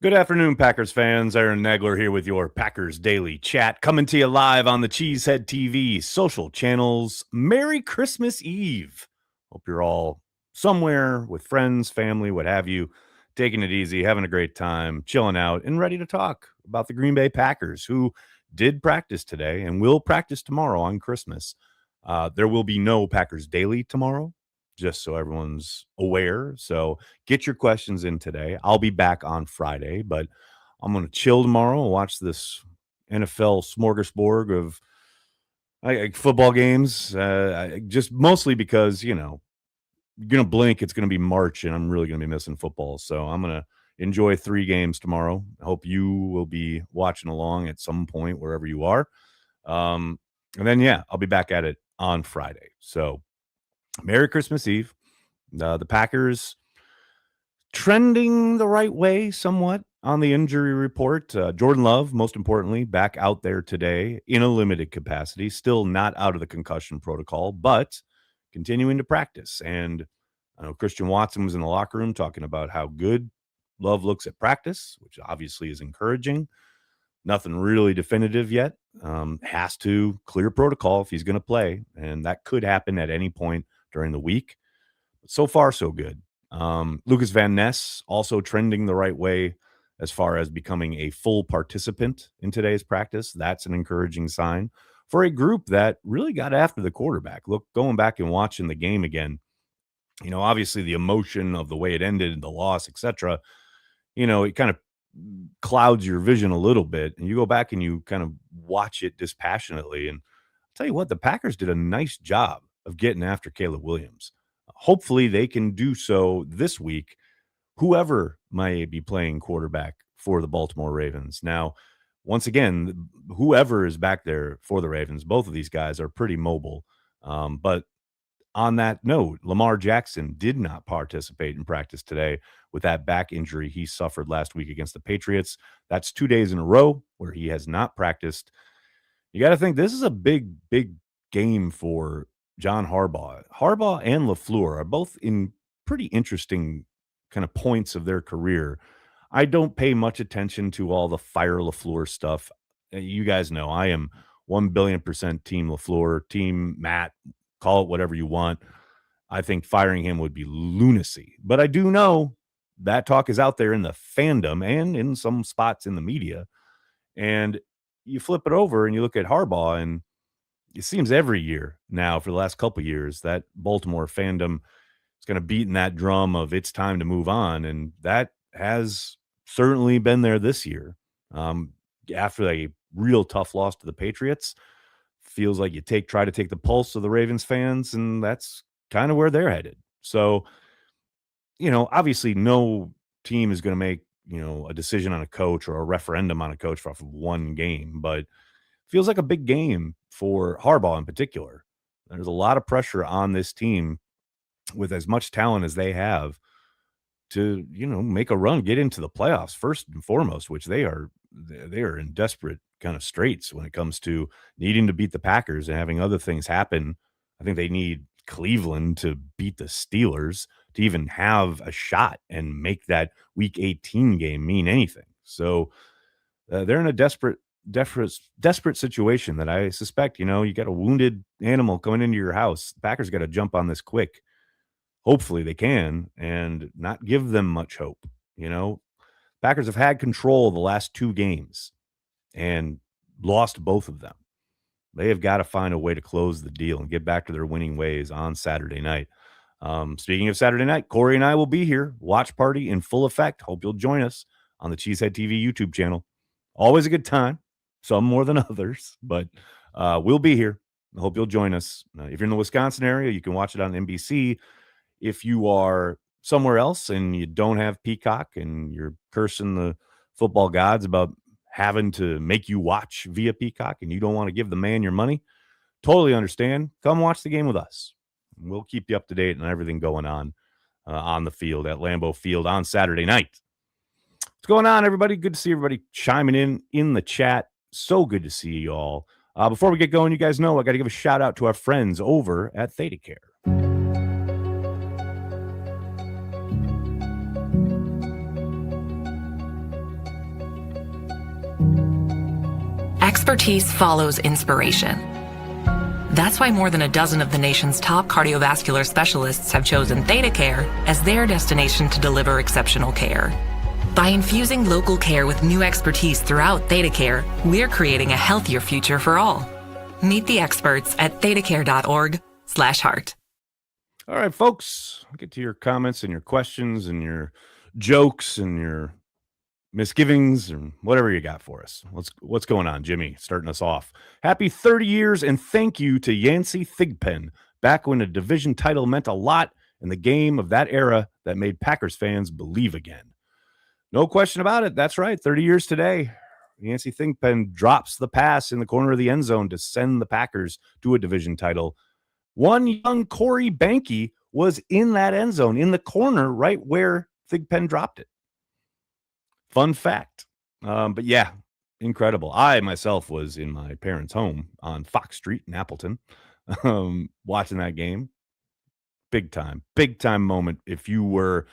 Good afternoon, Packers fans. Aaron Nagler here with your Packers Daily Chat, coming to you live on the Cheesehead TV social channels. Merry Christmas Eve. Hope you're all somewhere with friends, family, what have you, taking it easy, having a great time, chilling out, and ready to talk about the Green Bay Packers, who did practice today and will practice tomorrow on Christmas. There will be no Packers Daily tomorrow, just so everyone's aware. So get your questions in today. I'll be back on Friday, but I'm going to chill tomorrow and watch this NFL smorgasbord of football games. Just mostly because, you're going to blink, it's going to be March, and I'm really going to be missing football. So I'm going to enjoy 3 games tomorrow. I hope you will be watching along at some point, wherever you are. And then, I'll be back at it on Friday. So Merry Christmas Eve. The Packers trending the right way somewhat on the injury report. Jordan Love, most importantly, back out there today in a limited capacity, still not out of the concussion protocol, but continuing to practice. And I know Christian Watson was in the locker room talking about how good Love looks at practice, which obviously is encouraging. Nothing really definitive yet. Has to clear protocol if he's going to play, and that could happen at any point during the week. But so far, so good. Lucas Van Ness also trending the right way as far as becoming a full participant in today's practice. That's an encouraging sign for a group that really got after the quarterback. Look, going back and watching the game again, obviously the emotion of the way it ended, the loss, etc., it kind of clouds your vision a little bit, and you go back and you kind of watch it dispassionately. And I'll tell you what, the Packers did a nice job of getting after Caleb Williams. Hopefully they can do so this week, whoever might be playing quarterback for the Baltimore Ravens. Now, once again, whoever is back there for the Ravens, both of these guys are pretty mobile. But on that note, Lamar Jackson did not participate in practice today with that back injury he suffered last week against the Patriots. That's 2 days in a row where he has not practiced. You got to think this is a big, big game for John Harbaugh. Harbaugh and LaFleur are both in pretty interesting kind of points of their career. I don't pay much attention to all the fire LaFleur stuff. You guys know I am 1,000,000,000% team LaFleur, team Matt, call it whatever you want. I think firing him would be lunacy. But I do know that talk is out there in the fandom and in some spots in the media. And you flip it over and you look at Harbaugh, and it seems every year now for the last couple of years that Baltimore fandom is kind of beating that drum of it's time to move on. And that has certainly been there this year. After a real tough loss to the Patriots, feels like you try to take the pulse of the Ravens fans, and that's kind of where they're headed. So, obviously no team is going to make, a decision on a coach or a referendum on a coach off of one game, but feels like a big game for Harbaugh in particular. There's a lot of pressure on this team with as much talent as they have to, make a run, get into the playoffs first and foremost, which they are in desperate kind of straits when it comes to needing to beat the Packers and having other things happen. I think they need Cleveland to beat the Steelers to even have a shot and make that week 18 game mean anything. So they're in a desperate situation that I suspect, you got a wounded animal coming into your house. The Packers got to jump on this quick. Hopefully they can, and not give them much hope. Packers have had control the last 2 games and lost both of them. They have got to find a way to close the deal and get back to their winning ways on Saturday night. Speaking of Saturday night, Corey and I will be here. Watch party in full effect. Hope you'll join us on the Cheesehead TV YouTube channel. Always a good time. Some more than others, but we'll be here. I hope you'll join us. If you're in the Wisconsin area, you can watch it on NBC. If you are somewhere else and you don't have Peacock and you're cursing the football gods about having to make you watch via Peacock and you don't want to give the man your money, totally understand. Come watch the game with us. We'll keep you up to date on everything going on the field at Lambeau Field on Saturday night. What's going on, everybody? Good to see everybody chiming in the chat. So good to see you all. Before we get going, you guys know I got to give a shout out to our friends over at ThedaCare. Expertise follows inspiration. That's why more than a dozen of the nation's top cardiovascular specialists have chosen ThetaCare as their destination to deliver exceptional care. By infusing local care with new expertise throughout ThetaCare, we're creating a healthier future for all. Meet the experts at thetacare.org/heart. All right, folks, I'll get to your comments and your questions and your jokes and your misgivings and whatever you got for us. What's going on, Jimmy? Starting us off. Happy 30 years and thank you to Yancey Thigpen. Back when a division title meant a lot in the game of that era that made Packers fans believe again. No question about it. That's right. 30 years today. Yancey Thigpen drops the pass in the corner of the end zone to send the Packers to a division title. One young Corey Banke was in that end zone, in the corner, right where Thigpen dropped it. Fun fact. But yeah, incredible. I myself was in my parents' home on Fox Street in Appleton, watching that game. Big time moment. If you were,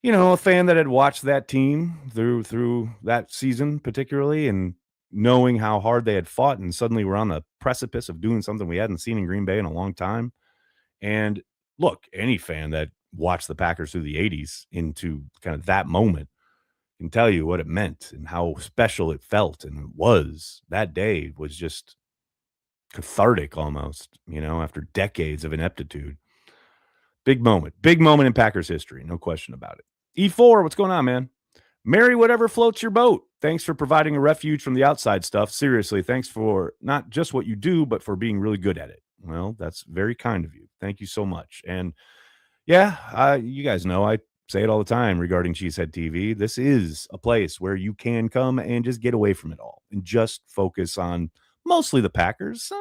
a fan that had watched that team through that season, particularly, and knowing how hard they had fought, and suddenly we're on the precipice of doing something we hadn't seen in Green Bay in a long time. And look, any fan that watched the Packers through the 80s into kind of that moment can tell you what it meant and how special it felt. And it was, that day was just cathartic almost, after decades of ineptitude. Big moment in Packers history. No question about it. E4, what's going on, man? Marry whatever floats your boat. Thanks for providing a refuge from the outside stuff. Seriously, thanks for not just what you do, but for being really good at it. Well, that's very kind of you. Thank you so much. And yeah, you guys know I say it all the time regarding Cheesehead TV. This is a place where you can come and just get away from it all and just focus on mostly the Packers.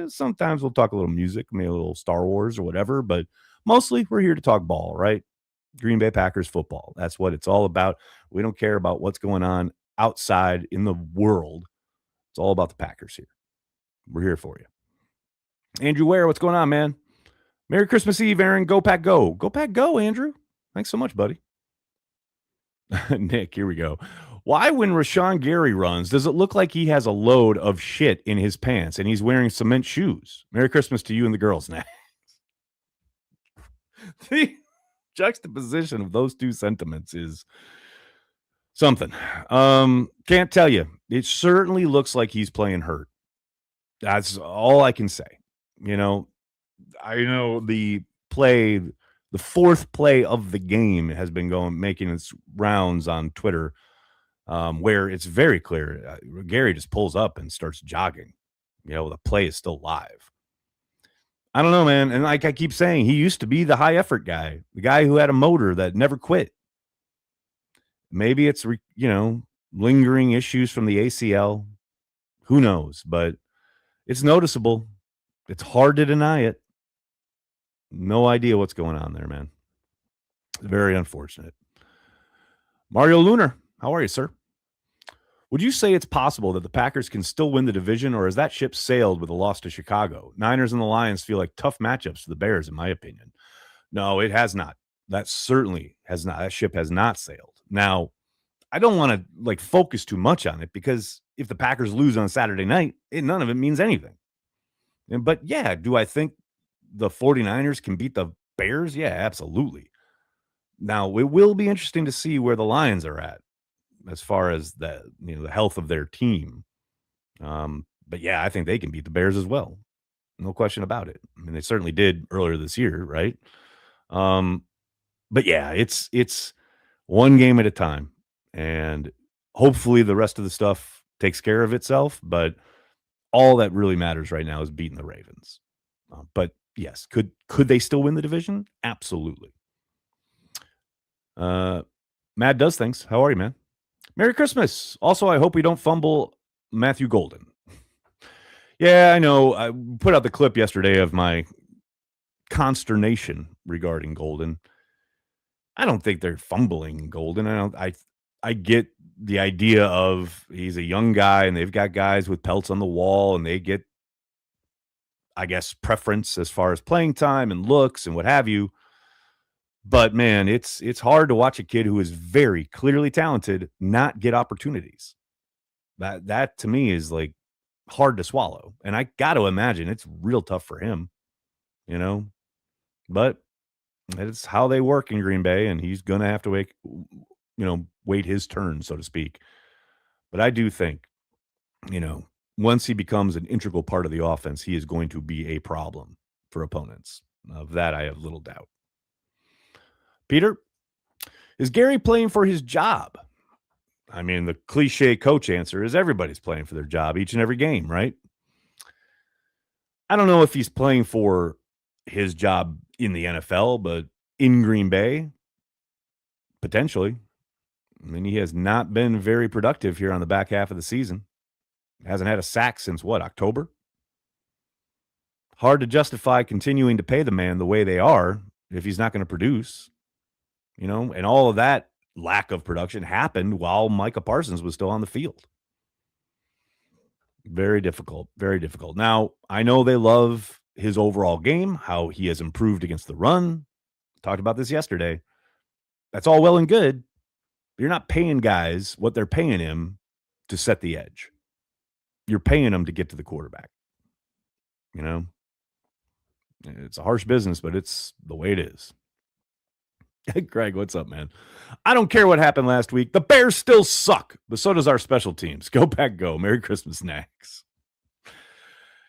Sometimes we'll talk a little music, maybe a little Star Wars or whatever, but mostly we're here to talk ball, right? Green Bay Packers football. That's what it's all about. We don't care about what's going on outside in the world. It's all about the Packers here. We're here for you. Andrew Ware, what's going on, man? Merry Christmas Eve, Aaron. Go Pack Go. Go Pack Go, Andrew. Thanks so much, buddy. Nick, here we go. Why, when Rashawn Gary runs, does it look like he has a load of shit in his pants and he's wearing cement shoes? Merry Christmas to you and the girls now. The juxtaposition of those two sentiments is something. Can't tell you. It certainly looks like he's playing hurt. That's all I can say. I know the fourth play of the game has been making its rounds on Twitter, where it's very clear. Gary just pulls up and starts jogging. The play is still live. I don't know, man. And like I keep saying, he used to be the high effort guy, the guy who had a motor that never quit. Maybe it's, lingering issues from the ACL. Who knows? But it's noticeable. It's hard to deny it. No idea what's going on there, man. Very unfortunate. Mario Lunar, how are you, sir? Would you say it's possible that the Packers can still win the division, or has that ship sailed with a loss to Chicago? Niners and the Lions feel like tough matchups for the Bears, in my opinion. No, it has not. That certainly has not. That ship has not sailed. Now, I don't want to focus too much on it, because if the Packers lose on Saturday night, none of it means anything. But yeah, do I think the 49ers can beat the Bears? Yeah, absolutely. Now, it will be interesting to see where the Lions are at as far as the health of their team. But yeah, I think they can beat the Bears as well. No question about it. I mean, they certainly did earlier this year, right? But yeah, it's one game at a time, and hopefully the rest of the stuff takes care of itself. But all that really matters right now is beating the Ravens. But yes, could they still win the division? Absolutely. Matt does things. How are you, man? Merry Christmas. Also, I hope we don't fumble Matthew Golden. Yeah, I know. I put out the clip yesterday of my consternation regarding Golden. I don't think they're fumbling Golden. I get the idea of he's a young guy and they've got guys with pelts on the wall and they get, I guess, preference as far as playing time and looks and what have you. But man, it's hard to watch a kid who is very clearly talented not get opportunities. That to me is like hard to swallow. And I got to imagine it's real tough for him, you know, but it's how they work in Green Bay, and he's going to have to wait his turn, so to speak. But I do think, once he becomes an integral part of the offense, he is going to be a problem for opponents. Of that, I have little doubt. Peter, is Gary playing for his job? I mean, the cliche coach answer is everybody's playing for their job each and every game, right? I don't know if he's playing for his job in the NFL, but in Green Bay, potentially. I mean, he has not been very productive here on the back half of the season. Hasn't had a sack since October? Hard to justify continuing to pay the man the way they are if he's not going to produce, and all of that lack of production happened while Micah Parsons was still on the field. Very difficult, very difficult. Now, I know they love his overall game, how he has improved against the run. Talked about this yesterday. That's all well and good. But you're not paying guys what they're paying him to set the edge. You're paying them to get to the quarterback. It's a harsh business, but it's the way it is. Greg, what's up, man? I don't care what happened last week. The Bears still suck, but so does our special teams. Go Pack Go. Merry Christmas, Snacks.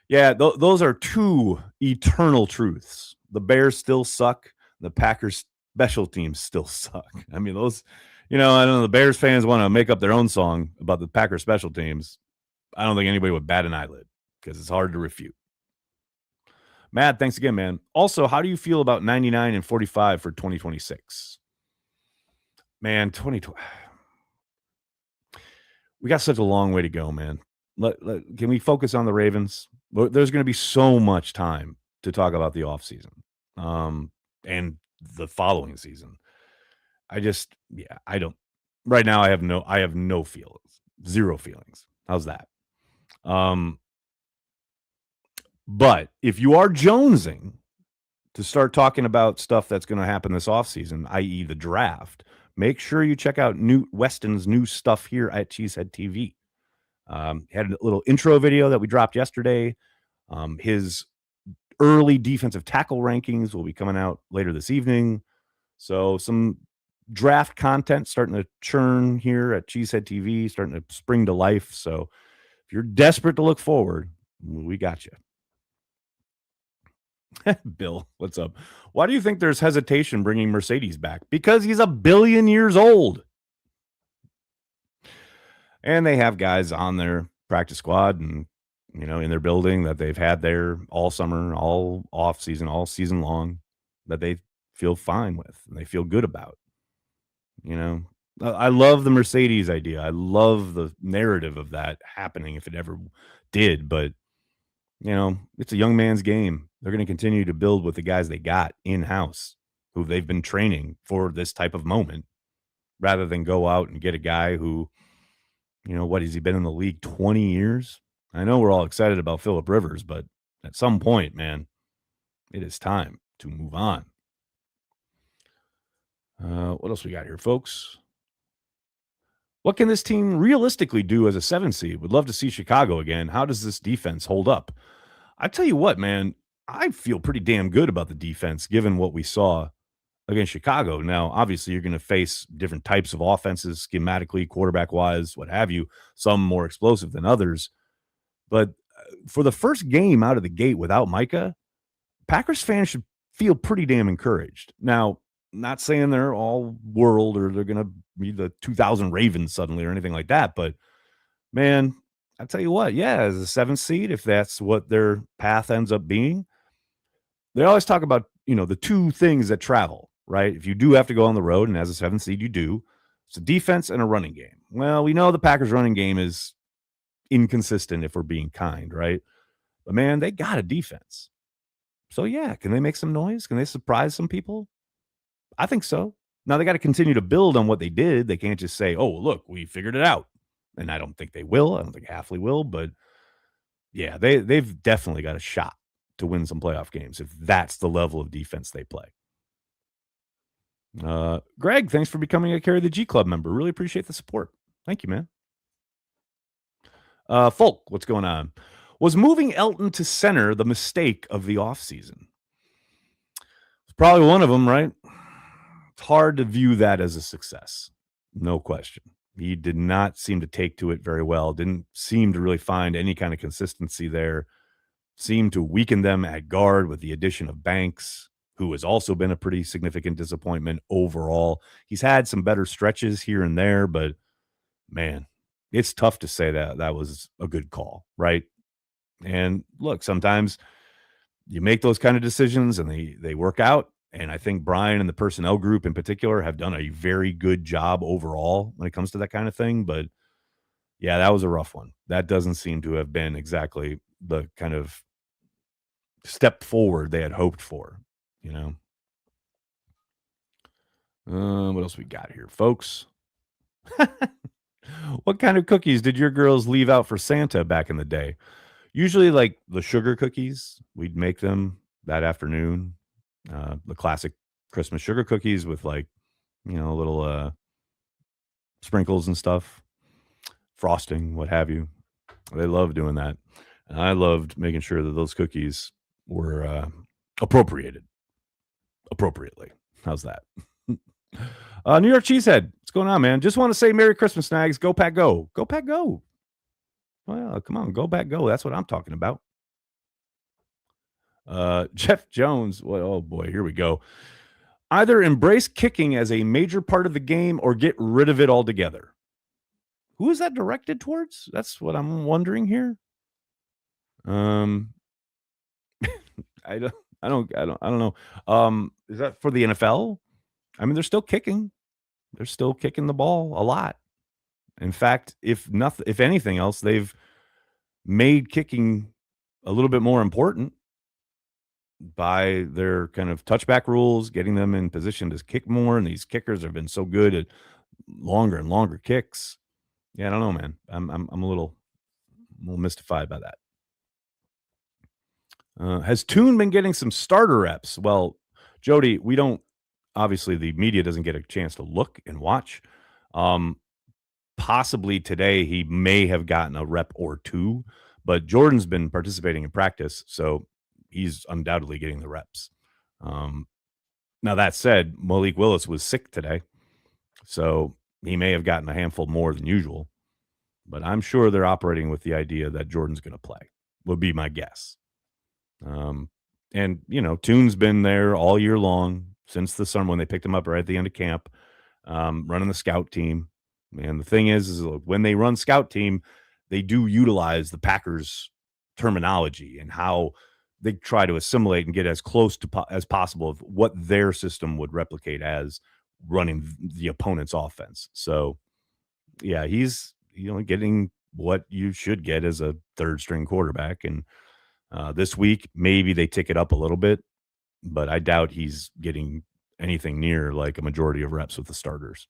Yeah, those are two eternal truths. The Bears still suck. The Packers special teams still suck. I mean, those, I don't know, the Bears fans want to make up their own song about the Packers special teams. I don't think anybody would bat an eyelid because it's hard to refute. Matt, thanks again, man. Also, how do you feel about 99 and 45 for 2026? Man, 2020. We got such a long way to go, man. Can we focus on the Ravens? There's going to be so much time to talk about the offseason and the following season. I don't. Right now, I have no feelings. Zero feelings. How's that? But if you are jonesing to start talking about stuff that's going to happen this offseason, i.e. the draft, make sure you check out Weston's new stuff here at Cheesehead TV. Had a little intro video that we dropped yesterday. His early defensive tackle rankings will be coming out later this evening. So some draft content starting to churn here at Cheesehead TV, starting to spring to life. So if you're desperate to look forward, we got you. Bill, what's up? Why do you think there's hesitation bringing Mercedes back? Because he's 1 billion years old. And they have guys on their practice squad and, in their building that they've had there all summer, all off season, all season long that they feel fine with and they feel good about. I love the Mercedes idea. I love the narrative of that happening if it ever did, but it's a young man's game. They're going to continue to build with the guys they got in-house who they've been training for this type of moment rather than go out and get a guy who, what has he been in the league 20 years? I know we're all excited about Phillip Rivers, but at some point, man, it is time to move on. What else we got here, folks? What can this team realistically do as a 7 seed? Would love to see Chicago again. How does this defense hold up? I tell you what, man, I feel pretty damn good about the defense given what we saw against Chicago. Now, obviously, you're going to face different types of offenses, schematically, quarterback-wise, what have you, some more explosive than others. But for the first game out of the gate without Micah, Packers fans should feel pretty damn encouraged. Now, not saying they're all world or they're going to be the 2000 Ravens suddenly or anything like that, but man, I tell you what, yeah, as a 7th seed, if that's what their path ends up being, they always talk about, the two things that travel, right? If you do have to go on the road, and as a 7th seed, you do, it's a defense and a running game. Well, we know the Packers running game is inconsistent if we're being kind, right? But man, they got a defense. So yeah, can they make some noise? Can they surprise some people? I think so. Now they got to continue to build on what they did. They can't just say, oh, look, we figured it out. And I don't think they will. I don't think Halfley will. But yeah, they've definitely got a shot to win some playoff games if that's the level of defense they play. Greg, thanks for becoming a Carry the G Club member. Really appreciate the support. Thank you, man. Folk, what's going on? Was moving Elton to center the mistake of the offseason? It's probably one of them, right? It's hard to view that as a success. No question. He did not seem to take to it very well. Didn't seem to really find any kind of consistency there. Seemed to weaken them at guard with the addition of Banks, who has also been a pretty significant disappointment overall. He's had some better stretches here and there, but man, it's tough to say that that was a good call, right? And look, sometimes you make those kind of decisions and they work out. And I think Brian and the personnel group in particular have done a very good job overall when it comes to that kind of thing. But yeah, that was a rough one. That doesn't seem to have been exactly the kind of step forward they had hoped for, you know. What else we got here, folks? What kind of cookies did your girls leave out for Santa back in the day? Usually, like the sugar cookies, we'd make them that afternoon. The classic Christmas sugar cookies with like, little sprinkles and stuff, frosting, what have you. They love doing that. And I loved making sure that those cookies were appropriated appropriately. How's that? New York Cheesehead, what's going on, man? Just want to say Merry Christmas, Snags. Go Pack Go. Go Pack Go. Well, come on, go Pack Go. That's what I'm talking about. Jeff Jones. Well, oh boy, here we go. Either embrace kicking as a major part of the game or get rid of it altogether. Who is that directed towards? That's what I'm wondering here. I don't know. Is that for the NFL? I mean, they're still kicking. They're still kicking the ball a lot. In fact, if anything else, they've made kicking a little bit more important by their kind of touchback rules, getting them in position to kick more. And these kickers have been so good at longer and longer kicks. Yeah, I don't know, man. I'm a little mystified by that. Has Toon been getting some starter reps? Well, Jody, we don't. Obviously, the media doesn't get a chance to look and watch. Possibly today he may have gotten a rep or two, but Jordan's been participating in practice, so he's undoubtedly getting the reps. Now that said, Malik Willis was sick today, so he may have gotten a handful more than usual. But I'm sure they're operating with the idea that Jordan's going to play. Would be my guess. And Toon's been there all year long since the summer when they picked him up right at the end of camp, running the scout team. And the thing is when they run scout team, they do utilize the Packers terminology and how they try to assimilate and get as close to as possible of what their system would replicate as running the opponent's offense. So, yeah, he's getting what you should get as a third string quarterback. And this week, maybe they tick it up a little bit, but I doubt he's getting anything near like a majority of reps with the starters.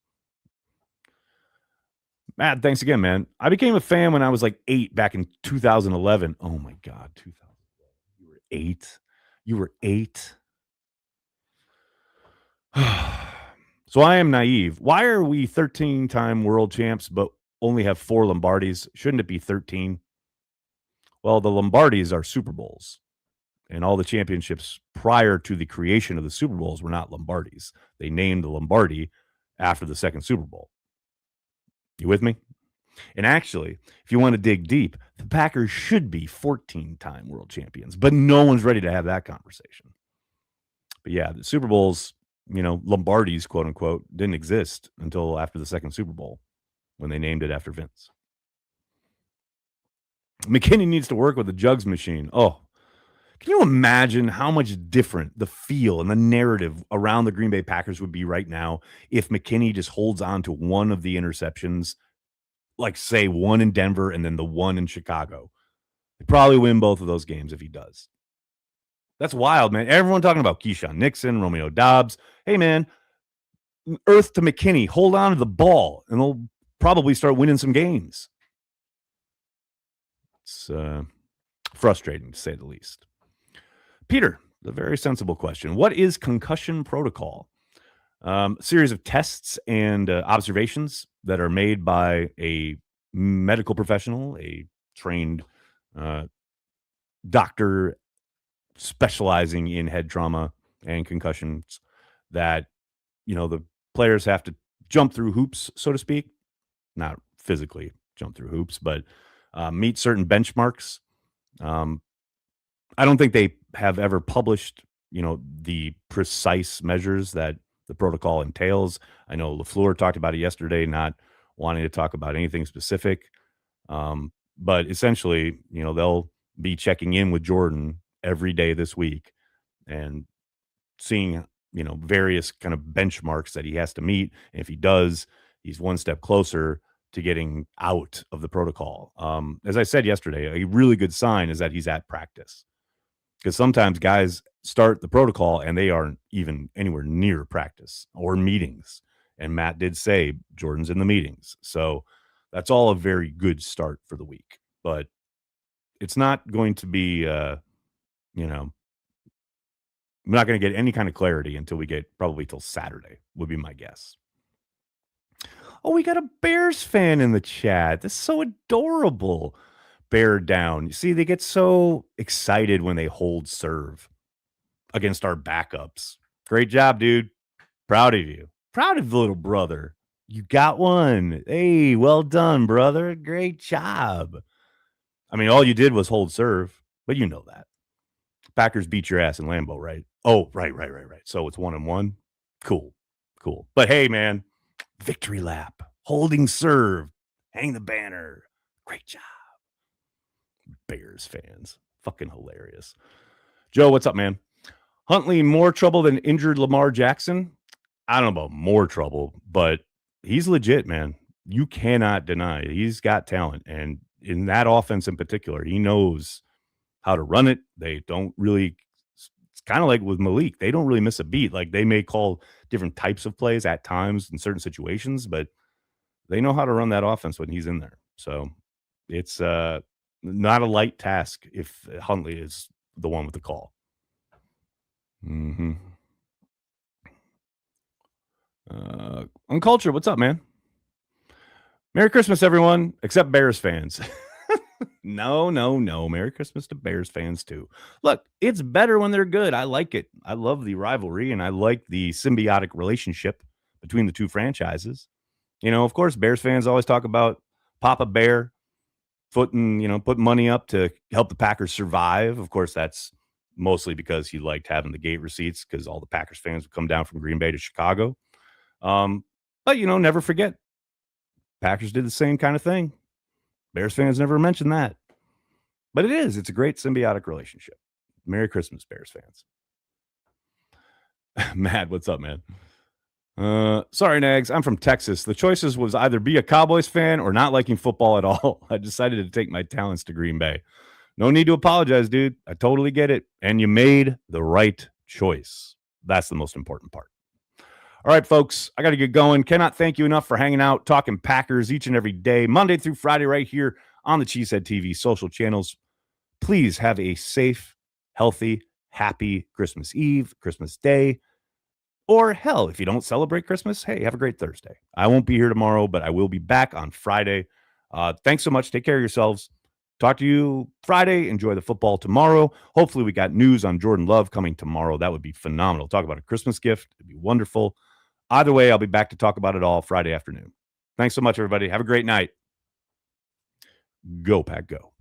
Matt, thanks again, man. I became a fan when I was like 8 back in 2011. Oh my God, 2011. You were 8. You were 8. So I am naive. Why are we 13-time world champs, but only have 4 Lombardis? Shouldn't it be 13? Well, the Lombardis are Super Bowls, and all the championships prior to the creation of the Super Bowls were not Lombardis. They named the Lombardi after the second Super Bowl. You with me? And actually, if you want to dig deep, the Packers should be 14-time world champions, but no one's ready to have that conversation. But yeah, the Super Bowls, Lombardis, quote unquote, didn't exist until after the second Super Bowl when they named it after Vince. McKinney needs to work with the jugs machine. Oh, can you imagine how much different the feel and the narrative around the Green Bay Packers would be right now if McKinney just holds on to one of the interceptions, like say one in Denver and then the one in Chicago? He'd probably win both of those games if he does. That's wild, man. Everyone talking about Keyshawn Nixon, Romeo Doubs. Hey, man, earth to McKinney. Hold on to the ball, and they'll probably start winning some games. It's frustrating, to say the least. Peter, a very sensible question. What is concussion protocol? A series of tests and observations that are made by a medical professional, a trained doctor specializing in head trauma and concussions, that, the players have to jump through hoops, so to speak, not physically jump through hoops, but meet certain benchmarks. Um, I don't think they have ever published, the precise measures that the protocol entails. I know LaFleur talked about it yesterday, not wanting to talk about anything specific. But essentially, they'll be checking in with Jordan every day this week and seeing, various kind of benchmarks that he has to meet. And if he does, he's one step closer to getting out of the protocol. As I said yesterday, a really good sign is that he's at practice, because sometimes guys start the protocol and they aren't even anywhere near practice or meetings. And Matt did say Jordan's in the meetings. So that's all a very good start for the week. But it's not going to be, we're not going to get any kind of clarity until we get probably till Saturday, would be my guess. Oh, we got a Bears fan in the chat. This is so adorable. Bear down. You see, they get so excited when they hold serve against our backups. Great job, dude. Proud of you. Proud of the little brother. You got one. Hey, well done, brother. Great job. I mean, all you did was hold serve, but you know that. Packers beat your ass in Lambeau, right? Oh, right. So it's 1-1. Cool. But hey, man, victory lap, holding serve, hang the banner. Great job. Bears fans. Fucking hilarious. Joe, what's up, man? Huntley, more trouble than injured Lamar Jackson? I don't know about more trouble, but he's legit, man. You cannot deny it. He's got talent. And in that offense in particular, he knows how to run it. They don't really, it's kind of like with Malik, they don't really miss a beat. Like, they may call different types of plays at times in certain situations, but they know how to run that offense when he's in there. So it's not a light task if Huntley is the one with the call. Unculture, what's up, man? Merry Christmas, everyone, except Bears fans. No. Merry Christmas to Bears fans, too. Look, it's better when they're good. I like it. I love the rivalry, and I like the symbiotic relationship between the two franchises. Of course, Bears fans always talk about Papa Bear put money up to help the Packers survive. Of course, that's mostly because he liked having the gate receipts, because all the Packers fans would come down from Green Bay to Chicago. But, never forget, Packers did the same kind of thing. Bears fans never mention that. But it's a great symbiotic relationship. Merry Christmas, Bears fans. Matt, what's up, man? Sorry, Nags. I'm from Texas. The choices was either be a Cowboys fan or not liking football at all. I decided to take my talents to Green Bay. No need to apologize, dude. I totally get it. And you made the right choice. That's the most important part. All right, folks, I got to get going. Cannot thank you enough for hanging out, talking Packers each and every day, Monday through Friday, right here on the Cheesehead TV social channels. Please have a safe, healthy, happy Christmas Eve, Christmas Day, or hell, if you don't celebrate Christmas, hey, have a great Thursday. I won't be here tomorrow, but I will be back on Friday. Thanks so much. Take care of yourselves. Talk to you Friday. Enjoy the football tomorrow. Hopefully we got news on Jordan Love coming tomorrow. That would be phenomenal. Talk about a Christmas gift. It'd be wonderful. Either way, I'll be back to talk about it all Friday afternoon. Thanks so much, everybody. Have a great night. Go, Pack, go.